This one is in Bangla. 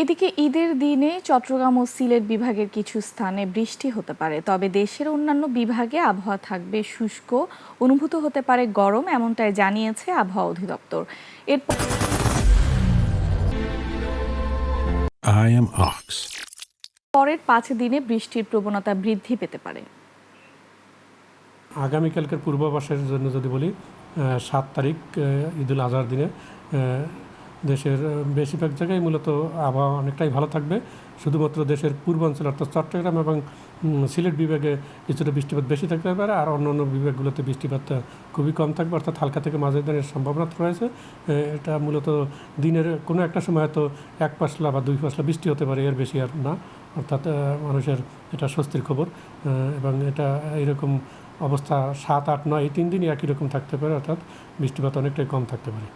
এদিকে ঈদের দিনে চট্টগ্রাম ও সিলেট বিভাগের কিছু স্থানে বৃষ্টি হতে পারে, তবে দেশের অন্যান্য বিভাগে আবহাওয়া থাকবে শুষ্ক, অনুভূত হতে পারে গরম, এমনটাই জানিয়েছে আবহাওয়া অধিদপ্তর। এরপর I am Ox. পরের 5 দিনে বৃষ্টির প্রবণতা বৃদ্ধি পেতে পারে। আগামীকালকের পূর্বাভাসের জন্য যদি বলি, 7 তারিখ ঈদুল আজহার দিনে দেশের বেশিরভাগ জায়গায় মূলত আবহাওয়া অনেকটাই ভালো থাকবে। শুধুমাত্র দেশের পূর্বাঞ্চল অর্থাৎ চট্টগ্রাম এবং সিলেট বিভাগে কিছুটা বৃষ্টিপাত বেশি থাকতে পারে, আর অন্যান্য বিভাগগুলোতে বৃষ্টিপাত খুবই কম থাকবে, অর্থাৎ হালকা থেকে মাঝারি ধরনের সম্ভাবনা রয়েছে। এটা মূলত দিনের কোনো একটা সময় হয়তো 1 পশলা বা 2 পশলা বৃষ্টি হতে পারে, এর বেশি আর না। অর্থাৎ মানুষের এটা স্বস্তির খবর, এবং এটা এইরকম অবস্থা 7, 8, 9 এই 3 দিনই একই রকম থাকতে পারে, অর্থাৎ বৃষ্টিপাত অনেকটাই কম থাকতে পারে।